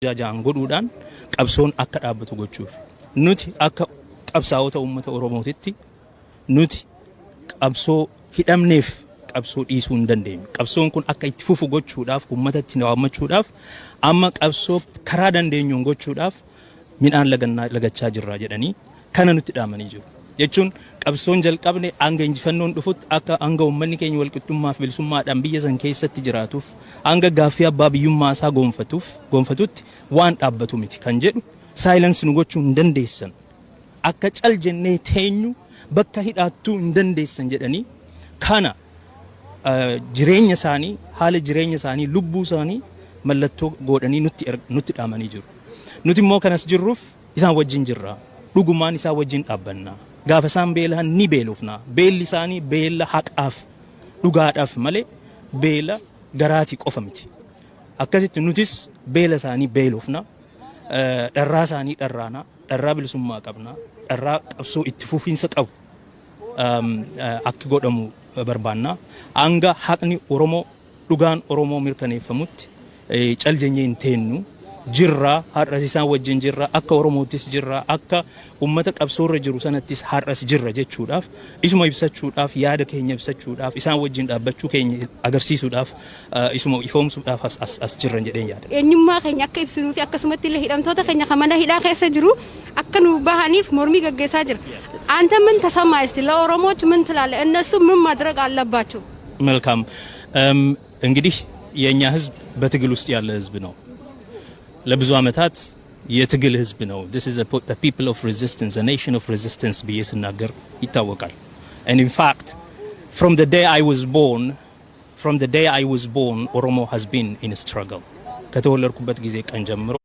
jajaan godhuudhaan qabsoon akka dhaabbatu gochuuf nuti akka qabsaa'ota uummata Oromootitti nuti qabsoo hidhamneef qabsoo dhiisuu hin dandeenyu. Qabsoon kun akka itti fufu gochuudhaaf uummatatti waammachuudhaaf amma qabsoo karaa dandeenyuun gochuudhaaf midhaan lagachaa jirra jedhanii kana nutti dhaamanii jiru. Jechuun qabsoon jalqabne hanga injifannoon dhufutti akka hanga uummanni keenya walqixxummaa fi bilisummaadhaan biyya san keessatti jiraatuuf hanga gaaffii abbaa biyyummaa isaa gonfatutti waan dhaabbatu miti kan jedhu saayilensii nu gochuu hin dandeessan. Akka cal jennee teenyu bakka hidhattuu hin dandeessan jedhanii kana jireenya isaanii haala jireenya isaanii lubbuu isaanii mallattoo godhanii nutti dhaamanii jiru. Nuti immoo kanas jirruuf isaan wajjin jirra. Dhugumaan isaan wajjin dhaabbanna. Gaafa isaan beelan ni beelofna. Beelli isaanii beela haqaaf dhugaadhaaf malee beela garaati qofa miti. Akkasitti nutis beela isaanii beelofna. Dharraa isaanii dharraana. Dharraa bilisummaa qabna. Dharraa qabsoo itti fufiinsa qabu akka godhamu barbaanna. Hanga haqni Oromoo dhugaan Oromoo mirkaneeffamutti caljeenyee hin teennu. Jirra har'as isaan wajjin jirra akka Oromootis jirra akka uummata qabsoorra jiru sanattis har'as jirra jechuudhaaf isuma ibsachuudhaaf yaada keenya ibsachuudhaaf isaan wajjin dhaabbachuu keenya agarsiisuudhaaf isuma ifoomsuudhaaf as jirran jedheen yaada. Eenyummaa keenya akka ibsinuu fi akkasumatti illee hidhamtoota keenya kamana hidhaa keessa jiru akka nu bahaniif mormii gaggeessaa jira. አንተ ምን ተሰማህ እስቲ ለኦሮሞዎች ምን ትላለህ? እነሱ ምን ማድረግ አለባቸው? መልካም እንግዲህ የኛ ህዝብ በትግል ውስጥ ያለ ህዝብ ነው። ለብዙ አመታት የትግል ህዝብ ነው። This is a people of resistance, a nation of resistance ብዬ ስናገር ይታወቃል። And in fact, from the day I was born, Oromo has been in a struggle. ከተወለድኩበት ጊዜ ቀን ጀምሮ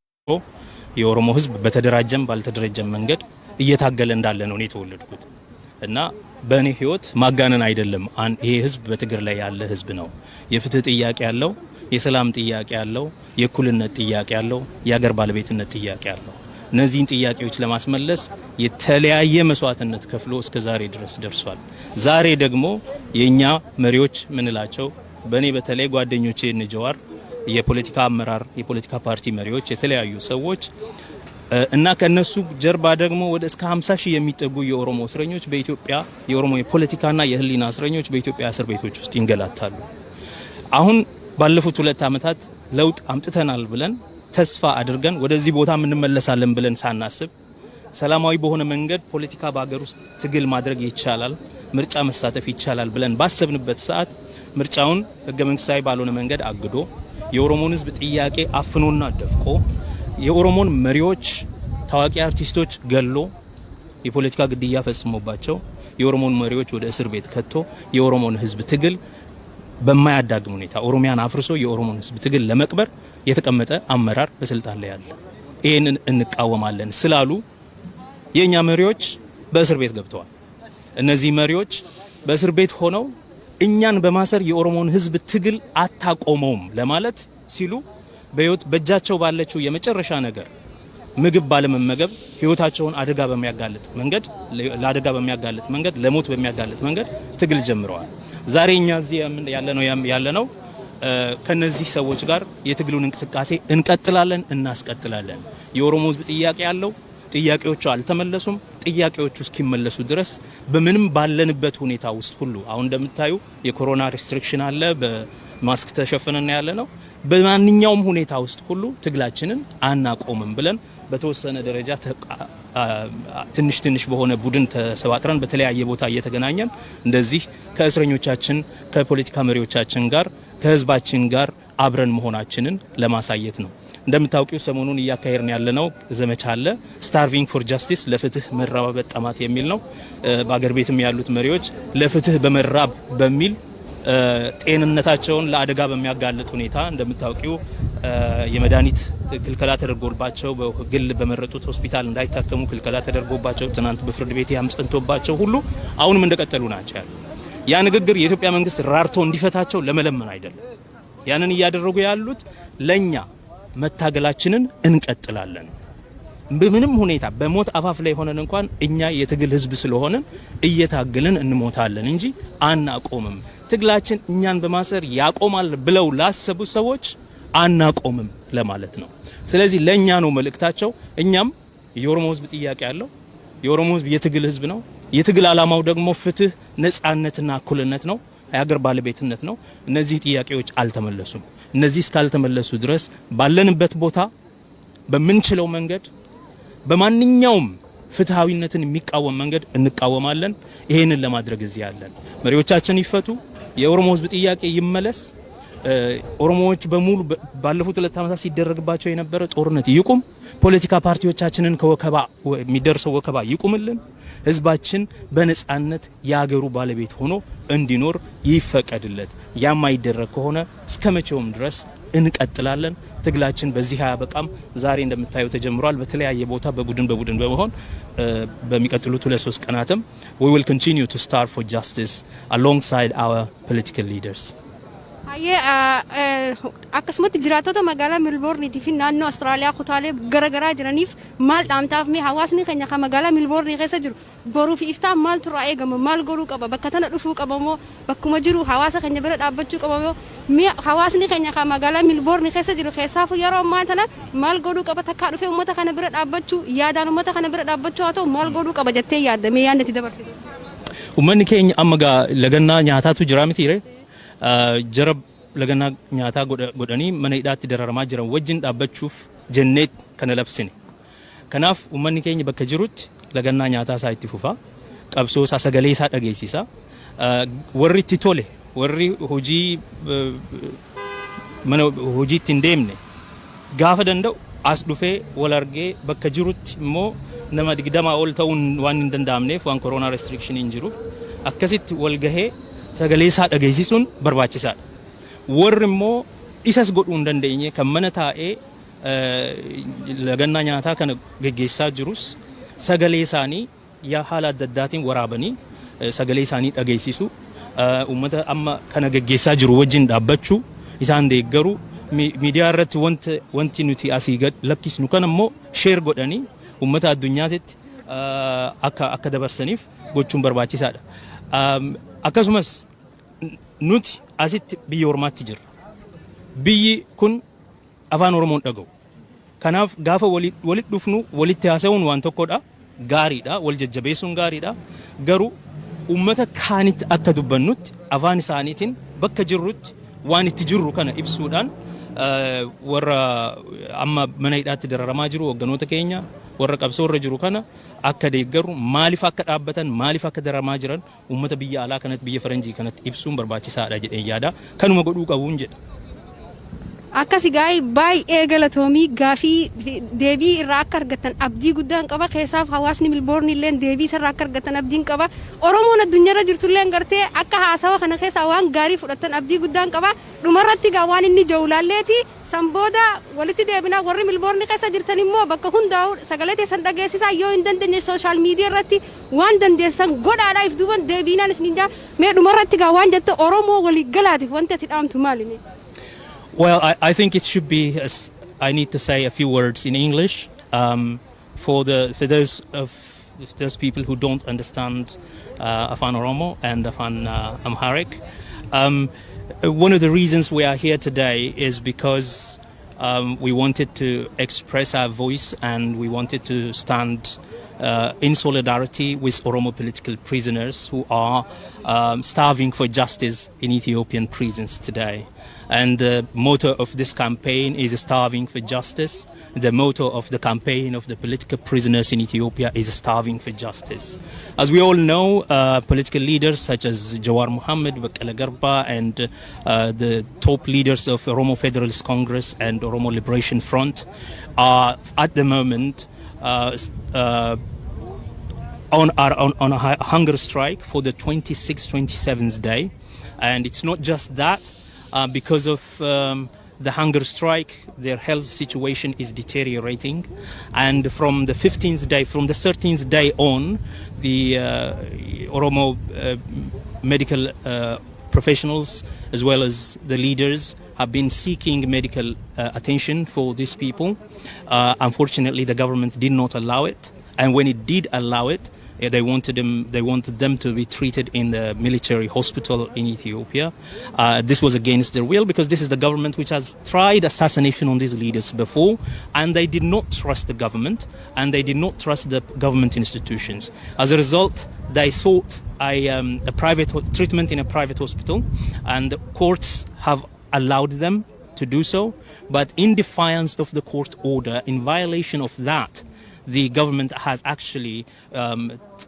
የኦሮሞ ህዝብ በተደራጀም ባልተደራጀም መንገድ እየታገለ እንዳለ ነው የተወለድኩት እና በእኔ ህይወት ማጋነን አይደለም። ይሄ ህዝብ በትግል ላይ ያለ ህዝብ ነው። የፍትህ ጥያቄ ያለው፣ የሰላም ጥያቄ ያለው፣ የእኩልነት ጥያቄ ያለው፣ የሀገር ባለቤትነት ጥያቄ ያለው እነዚህን ጥያቄዎች ለማስመለስ የተለያየ መስዋዕትነት ከፍሎ እስከ ዛሬ ድረስ ደርሷል። ዛሬ ደግሞ የኛ መሪዎች ምንላቸው በእኔ በተለይ ጓደኞቼ እነጀዋር የፖለቲካ አመራር የፖለቲካ ፓርቲ መሪዎች የተለያዩ ሰዎች እና ከነሱ ጀርባ ደግሞ ወደ እስከ 50 ሺህ የሚጠጉ የኦሮሞ እስረኞች በኢትዮጵያ የኦሮሞ የፖለቲካና የህሊና እስረኞች በኢትዮጵያ እስር ቤቶች ውስጥ ይንገላታሉ። አሁን ባለፉት 2 አመታት ለውጥ አምጥተናል ብለን ተስፋ አድርገን ወደዚህ ቦታ እንመለሳለን ብለን ሳናስብ ሰላማዊ በሆነ መንገድ ፖለቲካ በአገር ውስጥ ትግል ማድረግ ይቻላል፣ ምርጫ መሳተፍ ይቻላል ብለን ባሰብንበት ሰዓት ምርጫውን ህገ መንግስታዊ ባልሆነ መንገድ አግዶ የኦሮሞን ህዝብ ጥያቄ አፍኖና ደፍቆ የኦሮሞን መሪዎች ታዋቂ አርቲስቶች ገሎ የፖለቲካ ግድያ ፈጽሞባቸው የኦሮሞን መሪዎች ወደ እስር ቤት ከቶ የኦሮሞን ህዝብ ትግል በማያዳግም ሁኔታ ኦሮሚያን አፍርሶ የኦሮሞን ህዝብ ትግል ለመቅበር የተቀመጠ አመራር በስልጣን ላይ ያለ ይሄንን እንቃወማለን ስላሉ የኛ መሪዎች በእስር ቤት ገብተዋል። እነዚህ መሪዎች በእስር ቤት ሆነው እኛን በማሰር የኦሮሞን ህዝብ ትግል አታቆመውም ለማለት ሲሉ በህይወት በእጃቸው ባለችው የመጨረሻ ነገር ምግብ ባለመመገብ ህይወታቸውን አደጋ በሚያጋልጥ መንገድ ለሞት በሚያጋልጥ መንገድ ትግል ጀምረዋል። ዛሬ እኛ እዚህ ያለነው ከነዚህ ሰዎች ጋር የትግሉን እንቅስቃሴ እንቀጥላለን፣ እናስቀጥላለን። የኦሮሞ ህዝብ ጥያቄ ያለው ጥያቄዎቹ አልተመለሱም። ጥያቄዎቹ እስኪመለሱ ድረስ በምንም ባለንበት ሁኔታ ውስጥ ሁሉ አሁን እንደምታዩ የኮሮና ሪስትሪክሽን አለ፣ በማስክ ተሸፍነን ያለነው በማንኛውም ሁኔታ ውስጥ ሁሉ ትግላችንን አናቆምም ብለን በተወሰነ ደረጃ ትንሽ በሆነ ቡድን ተሰባጥረን በተለያየ ቦታ እየተገናኘን እንደዚህ ከእስረኞቻችን ከፖለቲካ መሪዎቻችን ጋር ከህዝባችን ጋር አብረን መሆናችንን ለማሳየት ነው። እንደምታውቁው ሰሞኑን እያካሄድን ያለነው ዘመቻ አለ ስታርቪንግ ፎር ጃስቲስ ለፍትህ መራብ በጣማት የሚል ነው። በአገር ቤትም ያሉት መሪዎች ለፍትህ በመራብ በሚል ጤንነታቸውን ለአደጋ በሚያጋልጥ ሁኔታ እንደምታውቁው የመድኃኒት ክልከላ ተደርጎባቸው በግል በመረጡት ሆስፒታል እንዳይታከሙ ክልከላ ተደርጎባቸው ትናንት በፍርድ ቤት ያምጸንቶባቸው ሁሉ አሁንም እንደቀጠሉ ናቸው ያሉ። ያ ንግግር የኢትዮጵያ መንግስት ራርቶ እንዲፈታቸው ለመለመን አይደለም። ያንን እያደረጉ ያሉት ለኛ መታገላችንን እንቀጥላለን። በምንም ሁኔታ በሞት አፋፍ ላይ ሆነን እንኳን እኛ የትግል ህዝብ ስለሆነን እየታገልን እንሞታለን እንጂ አናቆምም። ትግላችን እኛን በማሰር ያቆማል ብለው ላሰቡ ሰዎች አናቆምም ለማለት ነው። ስለዚህ ለኛ ነው መልእክታቸው። እኛም የኦሮሞ ህዝብ ጥያቄ ያለው የኦሮሞ ህዝብ የትግል ህዝብ ነው። የትግል አላማው ደግሞ ፍትህ፣ ነጻነትና እኩልነት ነው፣ የሀገር ባለቤትነት ነው። እነዚህ ጥያቄዎች አልተመለሱም። እነዚህ እስካልተመለሱ ድረስ ባለንበት ቦታ በምንችለው መንገድ በማንኛውም ፍትሃዊነትን የሚቃወም መንገድ እንቃወማለን። ይሄንን ለማድረግ እዚህ ያለን መሪዎቻችን ይፈቱ፣ የኦሮሞ ህዝብ ጥያቄ ይመለስ፣ ኦሮሞዎች በሙሉ ባለፉት 2 ዓመታት ሲደረግባቸው የነበረ ጦርነት ይቁም፣ ፖለቲካ ፓርቲዎቻችንን ከወከባ የሚደርሰው ወከባ ይቁምልን፣ ህዝባችን በነጻነት ያገሩ ባለቤት ሆኖ እንዲኖር ይፈቀድለት። ያማይደረግ ከሆነ እስከመቼውም ድረስ እንቀጥላለን። ትግላችን በዚህ አያበቃም። ዛሬ እንደምታዩ ተጀምሯል። በተለያየ ቦታ በቡድን በመሆን በሚቀጥሉት 2-3 ቀናትም we will continue to start for justice alongside our political leaders. akkasumatti jiraatota magaalaa Milboorniitii fi naannoo Austraaliyaa kutaalee garaagaraa jiraniif maal dhaamtaaf mee hawaasni keenya kan magaalaa Milboornii keessa jiru boruu fi iftaan maaltu irraa eegama, maal godhuu qaba, bakka tana dhufuu qaba moo bakkuma jiru hawaasa keenya bira dhaabbachuu qaba moo mee hawaasni keenya kan magaalaa Milboornii keessa jiru keessaafu yeroo ammaa tana maal godhuu qaba, takkaa dhufee uummata kana bira dhaabbachuu, yaadaan uummata kana bira dhaabbachuu haa ta'u maal godhuu qaba jettee yaadda mee yaadni itti dabarsitu? Uummanni keenya amma lagannaa nyaataatu jira mitiire jara lagannaa nyaataa godhanii mana hidhaatti dararamaa jiran wajjin dhaabbachuuf jennee kana labsine. Kanaaf uummanni keenya bakka jirutti lagannaa nyaataa isaa itti fufaa, qabsoo isaa, sagalee isaa dhageessisaa. Warri itti tole, warri hojiitti hin deemne gaafa danda'u as dhufee wal argee bakka jirutti immoo nama 20 ol ta'uun waan hin danda'amneef waan koronaa restriction hin jiruuf akkasitti wal gahee sagalee isaa dhageessisuun barbaachisaadha. Warri immoo isas godhuu hin dandeenye kan mana taa'ee lagannaa nyaataa kana geggeessaa jirus sagalee isaanii haala adda addaatiin waraabanii sagalee isaanii dhageessisu, uummata amma kana geggeessaa jiru wajjin dhaabbachuu, isaan deeggaruu, miidiyaa irratti wanti nuti asii gad lakkisnu kan immoo sheer godhanii uummata addunyaatitti akka dabarsaniif gochuun barbaachisaadha. Akkasumas nuti asitti biyya ormaatti jirra. Biyyi kun afaan Oromoon dhaga'u. Kanaaf gaafa walitti dhufnu walitti haasa'uun waan tokkodha, gaariidha, wal jajjabeessuun gaariidha. Garuu uummata kaanitti akka dubbannutti afaan isaaniitiin bakka jirrutti waan itti jirru kana ibsuudhaan warra amma mana hidhaatti dararamaa jiru hogganoota keenya, warra qabsoo irra jiru kana akka deeggaru, maaliif akka dhaabbatan, maaliif akka dararamaa jiran uummata biyya alaa kanatti, biyya faranjii kanatti ibsuun barbaachisaadha jedhee yaada. Kanuma godhuu qabuun jedha. Akkasi gaa'ii baay'ee galatoomii gaafii deebii irraa akka argatan abdii guddaan qaba. Keessaaf hawaasni Milboorni illee deebii irraa akka argatan abdiin qaba. Oromoon addunyaarra jirtu illee gartee akka haasawa kana keessaa waan gaarii fudhatan abdii guddaan qaba. Dhumarratti gaa waan inni jawlaalleeti sanbooda walitti deebinaa warri Milboorni keessa jirtan immoo bakka hundaa'u sagalee teessan dhageessisaa, yoo hin dandeenye sooshaal miidiyaa irratti waan dandeessan godhaadhaa if duuban deebiinaan isin jaa mee dhumarratti gaa waan jette Oromoo walii galaatiif wanti ati dhaamtu maali? Well, I think it should be, I need to say a few words in English for those people who don't understand Afan Oromo and Afan Amharic. One of the reasons we are here today is because we wanted to express our voice and we wanted to stand in solidarity with Oromo political prisoners who are starving for justice in Ethiopian prisons today. And the motto of this campaign is starving for justice. The motto of the campaign of the political prisoners in Ethiopia is starving for justice. As we all know, political leaders such as Jawar Mohammed, Bakala Garba, and the top leaders of Oromo Federalist Congress and Oromo Liberation Front are at the moment on a hunger strike for the 26th, 27th day. And it's not just that. Because of the hunger strike, their health situation is deteriorating, and from the 15th day, from the 13th day on, the Oromo medical professionals as well as the leaders have been seeking medical attention for these people. Unfortunately, the government did not allow it, and when it did allow it, They wanted them to be treated in the military hospital in Ethiopia. This was against their will because this is the government which has tried assassination on these leaders before, and they did not trust the government and they did not trust the government institutions. As a result, they sought a private treatment in a private hospital, and the courts have allowed them to do so. But in defiance of the court order, in violation of that, the government has actually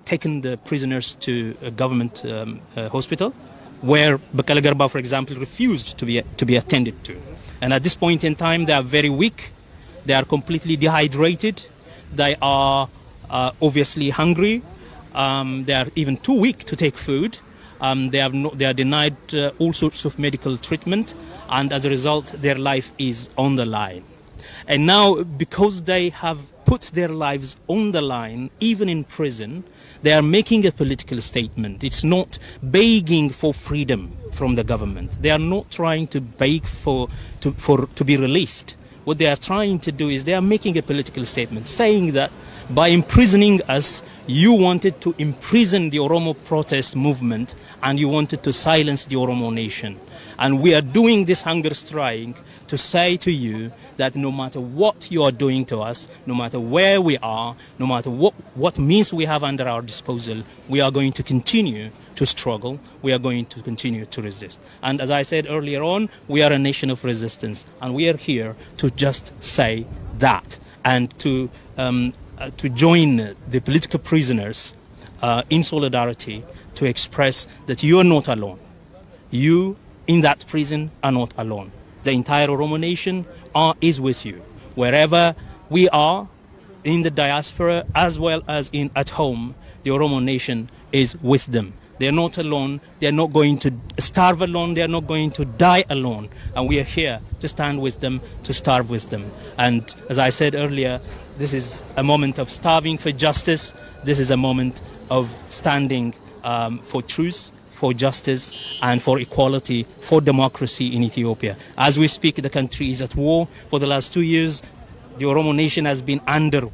taken the prisoners to a government hospital, where Bakala Garba, for example, refused to be attended to. And at this point in time, they are very weak. They are completely dehydrated. They are obviously hungry. They are even too weak to take food. They are denied all sorts of medical treatment, and as a result, their life is on the line. And now, because they have put their lives on the line, even in prison, they are making a political statement. It's not begging for freedom from the government. They are not trying to beg to be released. What they are trying to do is they are making a political statement, saying that by imprisoning us, you wanted to imprison the Oromo protest movement and you wanted to silence the Oromo nation. And we are doing this hunger strike to say to you that no matter what you are doing to us, no matter where we are, no matter what means we have under our disposal, we are going to continue to struggle, we are going to continue to resist. And as I said earlier on, we are a nation of resistance, and we are here to just say that and to join the political prisoners in solidarity to express that you are not alone. You in that prison are not alone. The entire Oromo nation is with you. Wherever we are, in the diaspora as well as at home, the Oromo nation is with them. They are not alone. They are not going to starve alone. They are not going to die alone. And we are here to stand with them, to starve with them. And as I said earlier, this is a moment of starving for justice. This is a moment of standing for truth, for justice, and for equality, for democracy in Ethiopia. As we speak, the country is at war. For the last 2 years, the Oromo nation has been under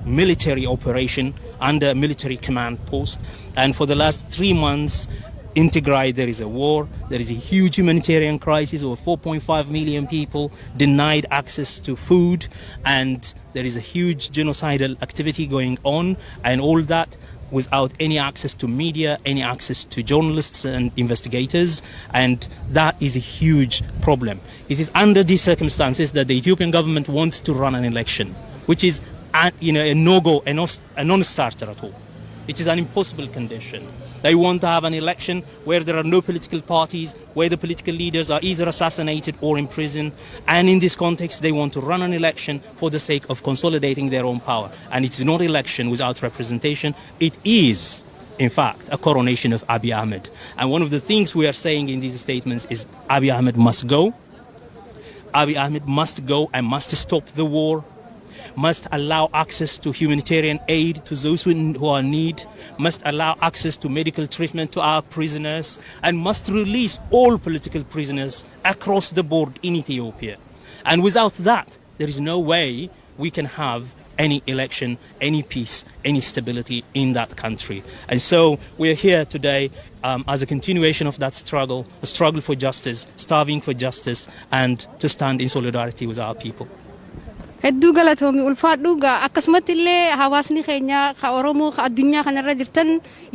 military operation, under military command post. And for the last 3 months, in Tigray, there is a war. There is a huge humanitarian crisis. Over 4.5 million people denied access to food. And there is a huge genocidal activity going on. And all that without any access to media, any access to journalists and investigators, and that is a huge problem. It is under these circumstances that the Ethiopian government wants to run an election, which is a no-go, a non-starter at all. It is an impossible condition. They want to have an election where there are no political parties, where the political leaders are either assassinated or imprisoned. And in this context, they want to run an election for the sake of consolidating their own power. And it is not election without representation. It is, in fact, a coronation of Abiy Ahmed. And one of the things we are saying in these statements is Abiy Ahmed must go. Abiy Ahmed must go and must stop the war, must allow access to humanitarian aid to those who are in need, must allow access to medical treatment to our prisoners, and must release all political prisoners across the board in Ethiopia. And without that, there is no way we can have any election, any peace, any stability in that country. And so we're here today as a continuation of that struggle, a struggle for justice, starving for justice, and to stand in solidarity with our people. hedduu galatoomii ulfaadhu akkasumatti illee hawaasni keenya ka Oromoo ka addunyaa kanarra jirtan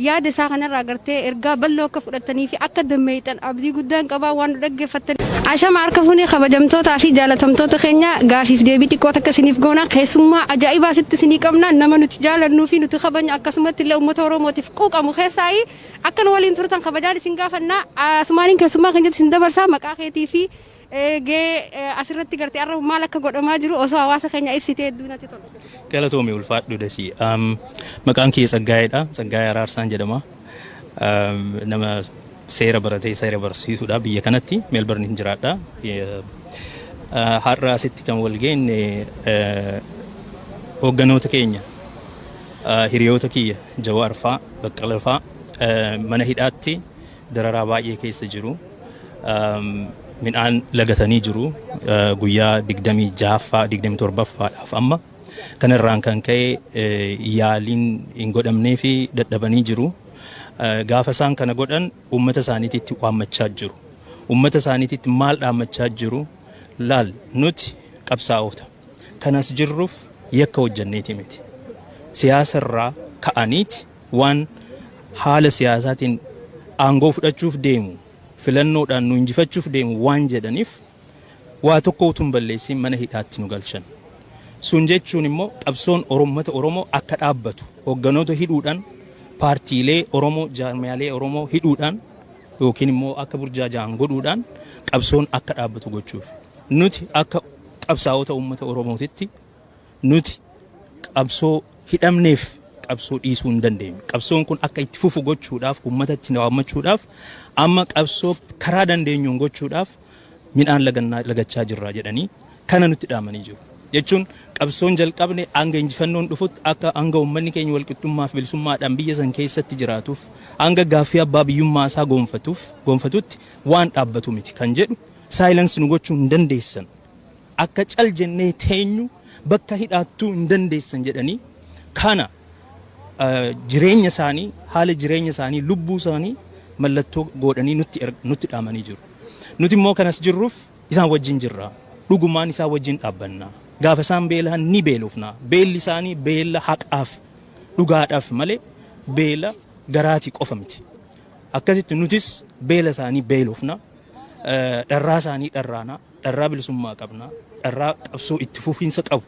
yaada isaa kanarraa gartee ergaa bal'oo akka fudhatanii fi akka dammeeytan abdii guddaan qabaa waan dhaggeeffattan ashama harka fuunee kabajamtootaa fi jaalatamtoota keenya gaafiif deebii xiqqoo takka isiniif goona keessummaa ajaa'ibaa sitti isinii qabna nama nuti jaalannuu fi nuti kabajna akkasumatti illee uummata Oromootiif quuqamu keessaayi akka nu waliin turtan kabajaan isin gaafanna asumaaniin keessummaa keenyatti isin dabarsaa maqaa keetii fi asirratti gartee arra maal akka godhamaa jiru osoo hawaasa keenya ibsitee hedduu natti tola. Galatoomii ulfaadhu dasi. Maqaan kiyya Tsaggaayedha. Tsaggaayee Araarsaan jedhama. Nama seera baratee seera barsiisudha biyya kanatti Meelbarniin jiraadha. Har'a asitti kan wal geenne hoogganoota keenya hiriyoota kiyya Jawaar fa'a Baqqala fa'a mana hidhaatti dararaa baay'ee keessa jiru. Midhaan lagatanii jiru guyyaa 26ffaa 27ffaadhaaf amma kanarraan kan ka'e yaaliin hin godhamnee fi dadhabanii jiru. Gaafa isaan kana godhan uummata isaaniitti waammachaa jiru. Uummata isaaniitti maal dhaammachaa jiru? Laal nuti qabsaa'oota kanas jirruuf yakka hojjanneeti miti. Siyaasarraa ka'aniiti waan haala siyaasaatiin aangoo fudhachuuf deemu filannoodhaan nu injifachuuf deemu waan jedhaniif waa tokko utuun balleessiin mana hidhaatti nu galchan. Sun jechuun immoo qabsoon Oromoota Oromoo akka dhaabbatu hogganoota hidhuudhaan paartiilee Oromoo jaarmiyaalee Oromoo hidhuudhaan yookiin immoo akka burjaajaan godhuudhaan qabsoon akka dhaabbatu gochuuf. Nuti akka qabsaa'ota uummata Oromootitti nuti qabsoo hidhamneef qabsoo dhiisuu hin dandeenyu. Qabsoon kun akka itti fufu gochuudhaaf uummatatti waammachuudhaaf amma qabsoo karaa dandeenyuun gochuudhaaf midhaan lagachaa jirra jedhanii kana nutti dhaamanii jiru. Jechuun qabsoon jalqabne hanga injifannoon dhufutti akka hanga uummanni keenya walqixxummaa fi bilisummaadhaan biyya san keessatti jiraatuuf hanga gaaffii abbaa biyyummaa isaa gonfatutti waan dhaabbatu miti kan jedhu saayilans nu gochuu hin dandeessan. Akka cal jennee teenyu bakka hidhaattuu hin dandeessan jedhanii kana jireenya isaanii haala jireenya isaanii lubbuu isaanii mallattoo godhanii nutti dhaamanii jiru. Nuti immoo kanas jirruuf isaan wajjin jirra. Dhugumaan isaan wajjin dhaabbanna. Gaafa isaan beelaan ni beelofna. Beelli isaanii beela haqaaf dhugaadhaaf malee beela garaatii qofa miti. Akkasitti nutis beela isaanii beelofna. Dharraa isaanii dharraana. Dharraa bilisummaa qabna. Dharraa qabsoo itti fufiinsa qabu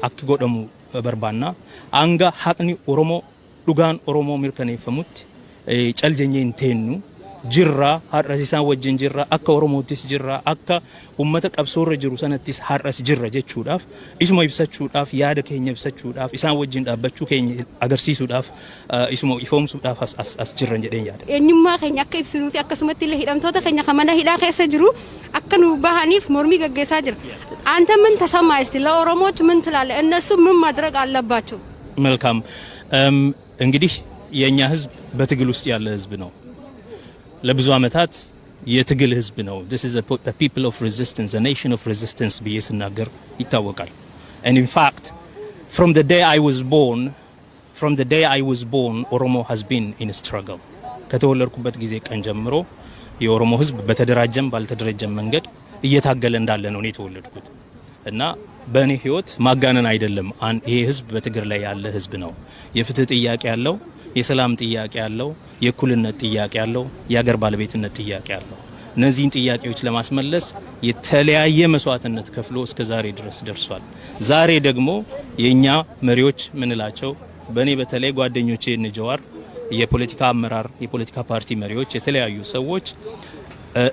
akka godhamu barbaanna. Hanga haqni Oromoo dhugaan Oromoo mirkaneeffamutti cal jennee hin teenyu. Jirra har'as isaan wajjin jirra akka Oromoottis jirra akka uummata qabsoorra jiru sanattis har'as jirra jechuudhaaf isuma ibsachuudhaaf yaada keenya ibsachuudhaaf isaan wajjin dhaabbachuu keenya agarsiisuudhaaf isuma ifoomsuudhaaf as jirran jedheen yaada. Eenyummaa keenya akka ibsinuu fi akkasumatti illee hidhamtoota keenya kan mana hidhaa keessa jiru akka nu bahaniif mormii gaggeessaa jira. አንተ ምን ተሰማ እስቲ ለኦሮሞዎች ምን ትላለህ? እነሱ ምን ማድረግ አለባቸው? መልካም እንግዲህ የኛ ህዝብ በትግል ውስጥ ያለ ህዝብ ነው። ለብዙ አመታት የትግል ህዝብ ነው። This is a people of resistance, a nation of resistance ብዬ ስናገር ይታወቃል። And in fact, from the day I was born, Oromo has been in a struggle. ከተወለድኩበት ጊዜ ቀን ጀምሮ የኦሮሞ ህዝብ በተደራጀም ባልተደራጀም መንገድ እየታገለ እንዳለ ነው የተወለድኩት እና በእኔ ህይወት ማጋነን አይደለም። ይሄ ህዝብ በትግል ላይ ያለ ህዝብ ነው። የፍትህ ጥያቄ ያለው፣ የሰላም ጥያቄ ያለው፣ የእኩልነት ጥያቄ ያለው፣ የሀገር ባለቤትነት ጥያቄ ያለው እነዚህን ጥያቄዎች ለማስመለስ የተለያየ መስዋዕትነት ከፍሎ እስከ ዛሬ ድረስ ደርሷል። ዛሬ ደግሞ የኛ መሪዎች ምንላቸው በእኔ በተለይ ጓደኞቼ እነጀዋር የፖለቲካ አመራር የፖለቲካ ፓርቲ መሪዎች የተለያዩ ሰዎች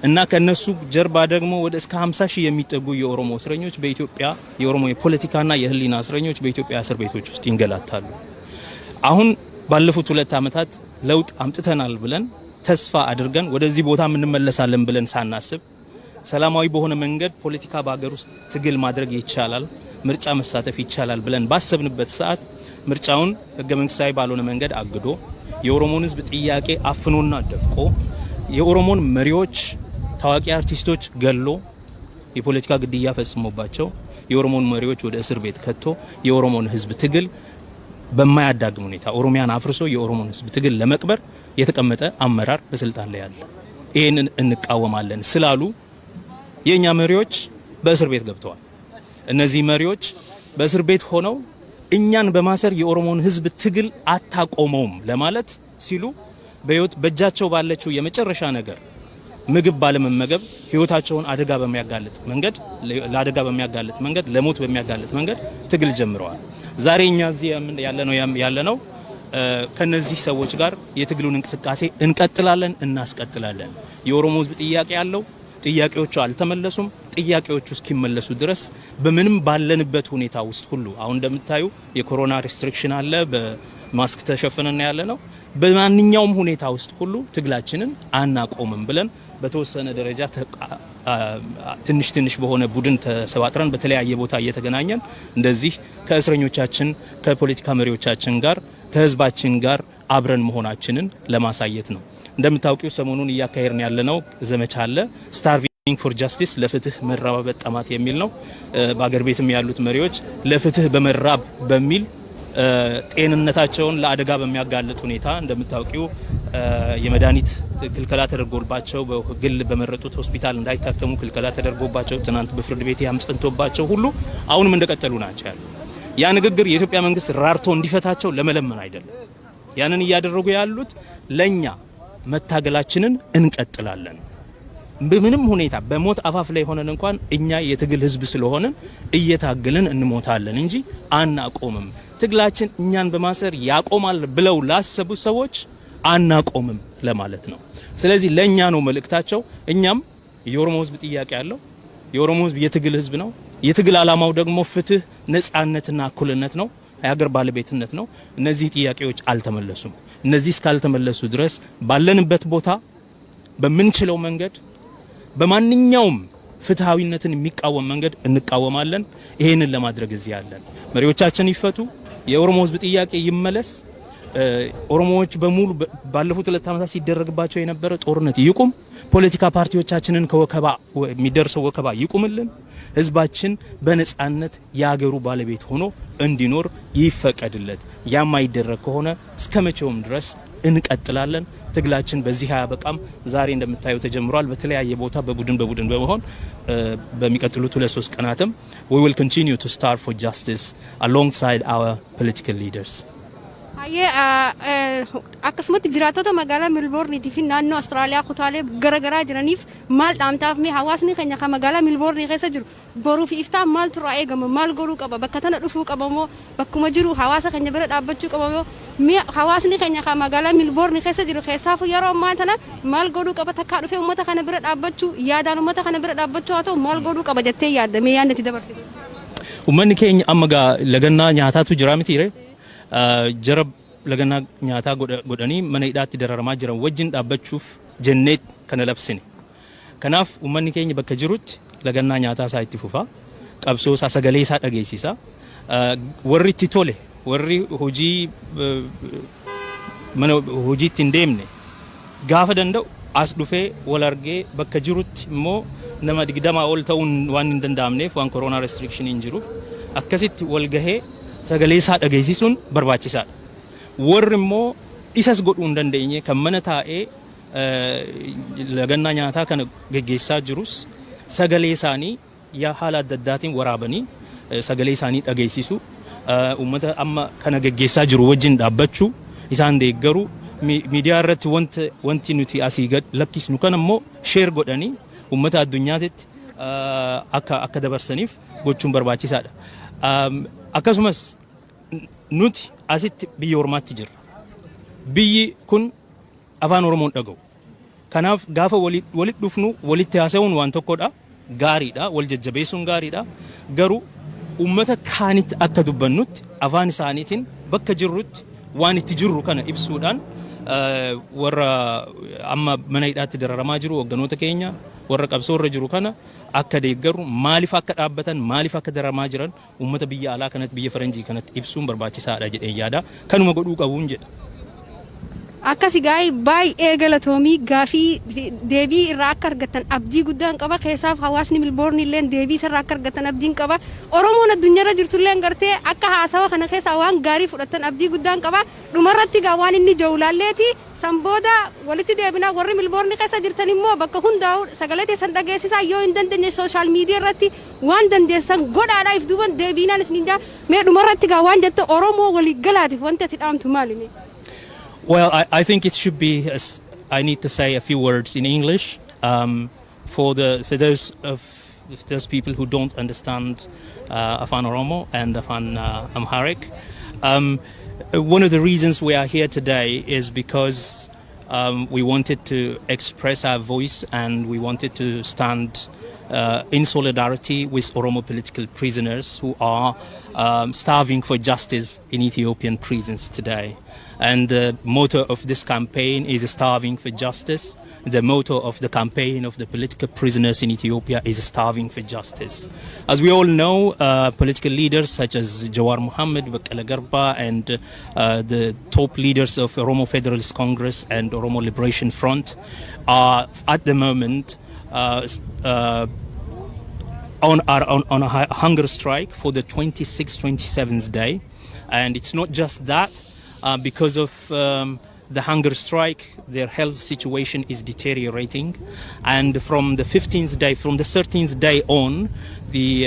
እና ከነሱ ጀርባ ደግሞ ወደ እስከ 50 ሺህ የሚጠጉ የኦሮሞ እስረኞች በኢትዮጵያ የኦሮሞ የፖለቲካና የህሊና እስረኞች በኢትዮጵያ እስር ቤቶች ውስጥ ይንገላታሉ። አሁን ባለፉት 2 አመታት ለውጥ አምጥተናል ብለን ተስፋ አድርገን ወደዚህ ቦታ እንመለሳለን ብለን ሳናስብ ሰላማዊ በሆነ መንገድ ፖለቲካ በአገር ውስጥ ትግል ማድረግ ይቻላል፣ ምርጫ መሳተፍ ይቻላል ብለን ባሰብንበት ሰዓት ምርጫውን ህገ መንግስታዊ ባልሆነ መንገድ አግዶ የኦሮሞን ህዝብ ጥያቄ አፍኖና ደፍቆ የኦሮሞን መሪዎች ታዋቂ አርቲስቶች ገሎ የፖለቲካ ግድያ ፈጽሞባቸው የኦሮሞን መሪዎች ወደ እስር ቤት ከቶ የኦሮሞን ህዝብ ትግል በማያዳግም ሁኔታ ኦሮሚያን አፍርሶ የኦሮሞን ህዝብ ትግል ለመቅበር የተቀመጠ አመራር በስልጣን ላይ ያለ ይሄንን እንቃወማለን ስላሉ የኛ መሪዎች በእስር ቤት ገብተዋል። እነዚህ መሪዎች በእስር ቤት ሆነው እኛን በማሰር የኦሮሞን ህዝብ ትግል አታቆመውም ለማለት ሲሉ በህይወት በእጃቸው ባለችው የመጨረሻ ነገር ምግብ ባለመመገብ ህይወታቸውን አደጋ በሚያጋልጥ መንገድ ለሞት በሚያጋልጥ መንገድ ትግል ጀምረዋል። ዛሬ እኛ እዚህ ያለነው ከነዚህ ሰዎች ጋር የትግሉን እንቅስቃሴ እንቀጥላለን፣ እናስቀጥላለን። የኦሮሞ ህዝብ ጥያቄ ያለው ጥያቄዎቹ አልተመለሱም። ጥያቄዎቹ እስኪመለሱ ድረስ በምንም ባለንበት ሁኔታ ውስጥ ሁሉ አሁን እንደምታዩ የኮሮና ሪስትሪክሽን አለ፣ በማስክ ተሸፍነን ያለነው በማንኛውም ሁኔታ ውስጥ ሁሉ ትግላችንን አናቆምም ብለን በተወሰነ ደረጃ ትንሽ በሆነ ቡድን ተሰባጥረን በተለያየ ቦታ እየተገናኘን እንደዚህ ከእስረኞቻችን ከፖለቲካ መሪዎቻችን ጋር ከህዝባችን ጋር አብረን መሆናችንን ለማሳየት ነው። እንደምታውቁው ሰሞኑን እያካሄድን ያለነው ዘመቻ አለ ስታር for justice ለፍትህ መራብ ጠማት የሚል ነው። በአገር ቤትም ያሉት መሪዎች ለፍትህ በመራብ በሚል ጤንነታቸውን ለአደጋ በሚያጋልጥ ሁኔታ እንደምታውቂው የመድኃኒት ክልከላ ተደርጎባቸው በግል በመረጡት ሆስፒታል እንዳይታከሙ ክልከላ ተደርጎባቸው ትናንት በፍርድ ቤት ያምጽንቶባቸው ሁሉ አሁንም እንደቀጠሉ ናቸው ያሉ። ያ ንግግር የኢትዮጵያ መንግስት ራርቶ እንዲፈታቸው ለመለመን አይደለም። ያንን እያደረጉ ያሉት ለኛ መታገላችንን እንቀጥላለን። በምንም ሁኔታ በሞት አፋፍ ላይ ሆነን እንኳን እኛ የትግል ህዝብ ስለሆነን እየታገልን እንሞታለን እንጂ አናቆምም። ትግላችን እኛን በማሰር ያቆማል ብለው ላሰቡ ሰዎች አናቆምም ለማለት ነው። ስለዚህ ለኛ ነው መልእክታቸው። እኛም የኦሮሞ ህዝብ ጥያቄ ያለው የኦሮሞ ህዝብ የትግል ህዝብ ነው። የትግል አላማው ደግሞ ፍትህ፣ ነጻነትና እኩልነት ነው፣ የሀገር ባለቤትነት ነው። እነዚህ ጥያቄዎች አልተመለሱም። እነዚህ እስካልተመለሱ ድረስ ባለንበት ቦታ በምንችለው መንገድ በማንኛውም ፍትሃዊነትን የሚቃወም መንገድ እንቃወማለን። ይሄንን ለማድረግ እዚህ ያለን መሪዎቻችን ይፈቱ፣ የኦሮሞ ህዝብ ጥያቄ ይመለስ፣ ኦሮሞዎች በሙሉ ባለፉት 2 ዓመታት ሲደረግባቸው የነበረ ጦርነት ይቁም፣ ፖለቲካ ፓርቲዎቻችንን ከወከባ የሚደርሰው ወከባ ይቁምልን፣ ህዝባችን በነጻነት ያገሩ ባለቤት ሆኖ እንዲኖር ይፈቀድለት። ያማይደረግ ከሆነ እስከመቼውም ድረስ እንቀጥላለን። ትግላችን በዚህ አያበቃም። ዛሬ እንደምታዩ ተጀምሯል። በተለያየ ቦታ በቡድን በመሆን በሚቀጥሉት 2-3 ቀናትም we will continue to starve for justice alongside our political leaders. akkasumatti jiraatota magaalaa Milboorniitii fi naannoo Austraaliyaa kutaalee garaagaraa jiraniif maal dhaamtaaf mee hawaasni keenya kan magaalaa Milboornii keessa jiru boruu fi iftaa maaltu irraa eegama, maal godhuu qaba, bakka tana dhufuu qaba moo bakkuma jiru hawaasa keenya bira dhaabbachuu qaba moo mee hawaasni keenya kan magaalaa Milboornii keessa jiru keessaaf yeroo ammaa tana maal godhuu qaba, takkaa dhufee uummata kana bira dhaabbachuu, yaadaan uummata kana bira dhaabbachuu haa ta'u maal godhuu qaba jettee yaadda mee yaadni itti dabarsitu? Uummanni keenya amma gaa lagannaa nyaataatu jira mitiire jara lagannaa nyaataa godhanii mana hidhaatti dararamaa jiran wajjin dhaabbachuuf jennee kana labsine. Kanaaf uummanni keenya bakka jirutti lagannaa nyaataa isaa itti fufaa, qabsoo isaa sagalee isaa dhageessisaa. Warri itti tole, warri hojii mana hojiitti hin deemne gaafa danda'u as dhufee wal argee bakka jirutti immoo nama 20 ol ta'uun waan hin danda'amneef waan koronaa restriction hin jiruuf akkasitti wal gahee sagalee isaa dhageessisuun barbaachisaadha. Warri immoo isas godhuu hin dandeenye kan mana taa'ee lagannaa nyaataa kana geggeessaa jirus sagalee isaanii yaa haala adda addaatiin waraabanii sagalee isaanii dhageessisu, uummata amma kana geggeessaa jiru wajjin dhaabbachuu, isaan deeggaruu, miidiyaa irratti wanti nuti asii gad lakkisnu kana immoo sheer godhanii uummata addunyaatti akka dabarsaniif gochuun barbaachisaadha. Akkasumas nuti asitti biyya ormaatti jirra. Biyyi kun afaan Oromoon dhaga'u. Kanaaf gaafa walitti dhufnu walitti haasa'uun waan tokkodha, gaariidha, wal jajjabeessuun gaariidha. Garuu uummata kaanitti akka dubbannutti afaan isaaniitiin bakka jirrutti waan itti jirru kana ibsuudhaan warra amma mana hidhaatti dararamaa jiru hogganoota keenya warra qabsoo irra jiru kana akka deeggaru, maaliif akka dhaabbatan, maaliif akka dararamaa jiran uummata biyya alaa kanatti biyya faranjii kanatti ibsuun barbaachisaadha jedhee yaada. Kanuma godhuu qabuun jedha. Akka Tsegaye baay'ee galatoomii gaafii deebii irraa akka argatan abdii guddaan qaba. Keessaaf hawaasni Milboornii illee deebii irraa akka argatan abdiin qaba. Oromoon addunyaarra jirtu illee gartee akka haasawa kana keessa waan gaarii fudhatan abdii guddaan qaba. Dhumarratti gaa waan inni jawlaalleeti sanbooda walitti deebinaa warri Milboornii keessa jirtan immoo bakka hundaa'u sagalee teessan dhageessisaa yoo hin dandeenye sooshaal miidiyaa irratti waan dandeessan godhaadhaa if duuban deebiinaan isin jaa mee dhumarratti gaa waan jette Oromoo walii galaatiif wanti ati dhaamtu maali? Well, I think it should be, I need to say a few words in English for those people who don't understand Afan Oromo and Afan Amharic. One of the reasons we are here today is because we wanted to express our voice and we wanted to stand in solidarity with Oromo political prisoners who are starving for justice in Ethiopian prisons today. And the motto of this campaign is starving for justice. The motto of the campaign of the political prisoners in Ethiopia is starving for justice. As we all know, political leaders such as Jawar Mohammed, Baqqala Garba, and the top leaders of Oromo Federalist Congress and Oromo Liberation Front are at the moment on a hunger strike for the 26th, 27th day. And it's not just that, because of the hunger strike, their health situation is deteriorating. And from the 15th day, from the 13th day on, the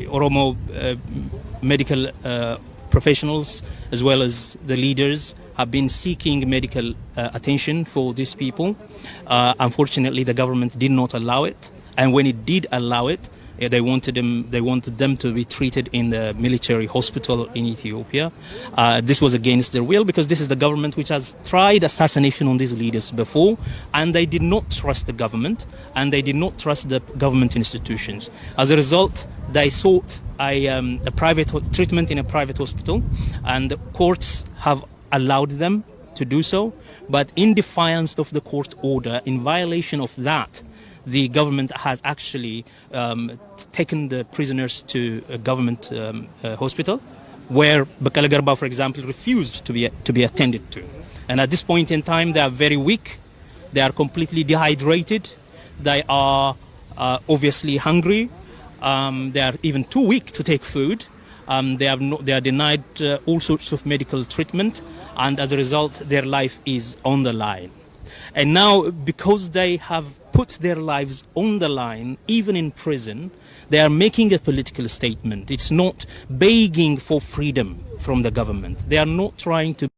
Oromo medical professionals as well as the leaders have been seeking medical attention for these people. Unfortunately, the government did not allow it, and when it did allow it, they wanted them to be treated in the military hospital in Ethiopia. This was against their will, because this is the government which has tried assassination on these leaders before, and they did not trust the government, and they did not trust the government institutions. As a result, they sought a private treatment in a private hospital, and the courts have allowed them to do so. But in defiance of the court order, in violation of that, the government has actually taken the prisoners to a government hospital, where Bakala Garba, for example, refused to be attended to. And at this point in time, they are very weak. They are completely dehydrated. They are obviously hungry. They are even too weak to take food. They are denied all sorts of medical treatment, and as a result, their life is on the line. And now, because they have put their lives on the line, even in prison, they are making a political statement. It's not begging for freedom from the government. They are not trying to